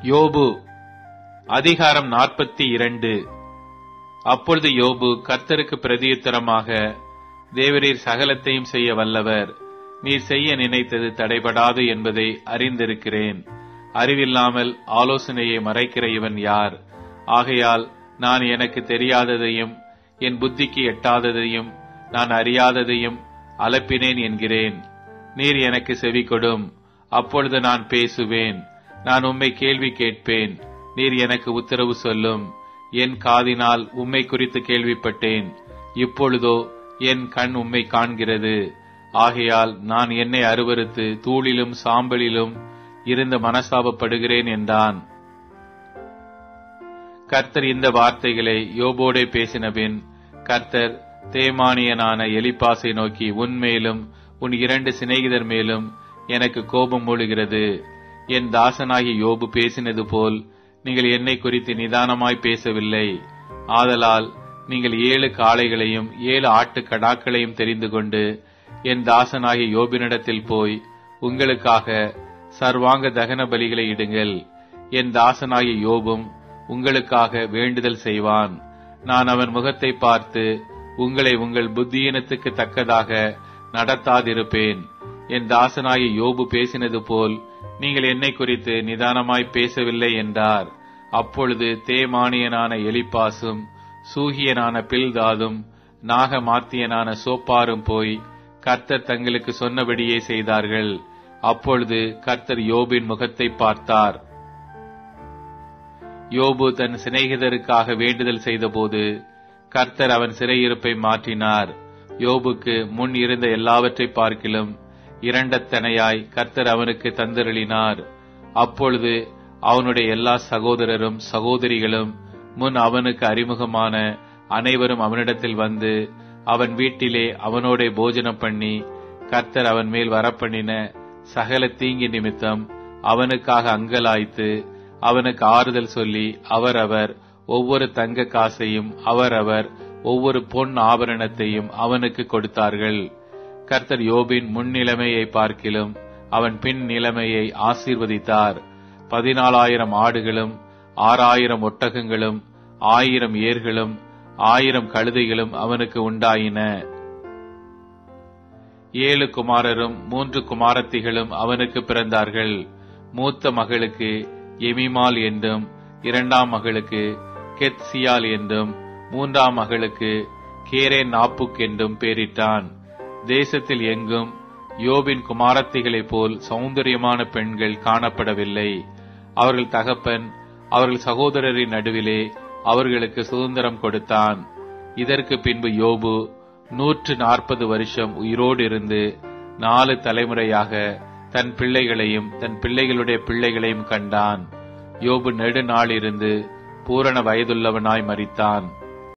யோபு அதிகாரம் 42. அப்பொழுது யோபு கர்த்தருக்கு பிரதியுத்தரமாக, தேவரீர் சகலத்தையும் செய்ய வல்லவர், நீர் செய்ய நினைத்தது தடைபடாது என்பதை அறிந்திருக்கிறேன். அறிவில்லாமல் ஆலோசனையை மறைக்கிற இவன் யார்? ஆகையால் நான் எனக்கு தெரியாததையும் என் புத்திக்கு எட்டாததையும் நான் அறியாததையும் அலப்பினேன் என்கிறேன். நீர் எனக்கு செவி கொடும், அப்பொழுது நான் பேசுவேன். நான் உம்மை கேள்வி கேட்பேன், நீர் எனக்கு உத்தரவு சொல்லும். என் காதினால் உம்மை குறித்து கேள்விப்பட்டேன், இப்பொழுதோ என் கண் உம்மை காண்கிறது. ஆகையால் நான் என்னை அருவருத்து தூளிலும் சாம்பலிலும் இருந்து மனசாபப்படுகிறேன் என்றான். கர்த்தர் இந்த வார்த்தைகளை யோபோடே பேசினபின் கர்த்தர் தேமானியனான எலிப்பாசை நோக்கி, உன்மேலும் உன் 2 சிநேகிதர் மேலும் எனக்கு கோபம் மூளுகிறது. என் தாசனாகிய யோபு பேசினது போல் நீங்கள் என்னை குறித்து நிதானமாய் பேசவில்லை. ஆதலால் நீங்கள் 7 காளைகளையும் 7 ஆட்டுக்கடாக்களையும் தெரிந்து கொண்டு என் தாசனாகிய யோபினிடத்தில் போய் உங்களுக்காக சர்வாங்க தகன பலிகளை இடுங்கள். என் தாசனாகிய யோபும் உங்களுக்காக வேண்டுதல் செய்வான். நான் அவன் முகத்தை பார்த்து உங்களை உங்கள் புத்தியீனத்துக்கு தக்கதாக நடத்தாதிருப்பேன். என் தாசனாகிய யோபு பேசினது போல் நீங்கள் என்னை குறித்து நிதானமாய் பேசவில்லை என்றார். அப்பொழுது தேமானியனான எலிப்பாசும் சூகியனான பில்தாதும் நாகமாத்தியனான சோப்பாரும் போய் கர்த்தர் தங்களுக்கு சொன்னபடியே செய்தார்கள். அப்பொழுது கர்த்தர் யோபின் முகத்தை பார்த்தார். யோபு தன் சிநேகிதருக்காக வேண்டுதல் செய்தபோது கர்த்தர் அவன் சிறையிருப்பை மாற்றினார். யோபுக்கு முன் இருந்த எல்லாவற்றை பார்க்கிலும் 2 தனையாய் கர்த்தர் அவனுக்கு தந்தருளினார். அப்பொழுது அவனுடைய எல்லா சகோதரரும் சகோதரிகளும் முன் அவனுக்கு அறிமுகமான அனைவரும் அவனிடத்தில் வந்து அவன் வீட்டிலே அவனோட போஜனம் பண்ணி கர்த்தர் அவன் மேல் வரப்பண்ணின சகல தீங்கி நிமித்தம் அவனுக்காக அங்கலாய்த்து அவனுக்கு ஆறுதல் சொல்லி அவரவர் ஒவ்வொரு தங்க காசையும் அவரவர் ஒவ்வொரு பொன் ஆபரணத்தையும் அவனுக்கு கொடுத்தார்கள். கர்த்தர் யோபின் முன்னிலைமையை பார்க்கிலும் அவன் பின் நிலைமையை ஆசீர்வதித்தார். 14,000 ஆடுகளும் 6,000 ஒட்டகங்களும் 1,000 ஏர்களும் 1,000 கழுதைகளும் அவனுக்கு உண்டாயின. 7 குமாரரும் 3 குமாரத்திகளும் அவனுக்கு பிறந்தார்கள். மூத்த மகளுக்கு எமிமால் என்றும் 2ஆம் மகளுக்கு கெத்சியால் என்றும் 3ஆம் மகளுக்கு கேரே நாப்புக் என்றும் பெயரிட்டான். தேசத்தில் எங்கும் யோபின் குமாரத்திகளைப் போல் சௌந்தரியமான பெண்கள் காணப்படவில்லை. அவர்கள் தகப்பன் அவர்கள் சகோதரரின் நடுவிலே அவர்களுக்கு சுதந்திரம் கொடுத்தான். இதற்கு பின்பு யோபு 140 வருஷம் உயிரோடு இருந்து 4 தலைமுறையாக தன் பிள்ளைகளையும் தன் பிள்ளைகளுடைய பிள்ளைகளையும் கண்டான். யோபு நெடுநாள் இருந்து பூரண வயதுள்ளவனாய் மரித்தான்.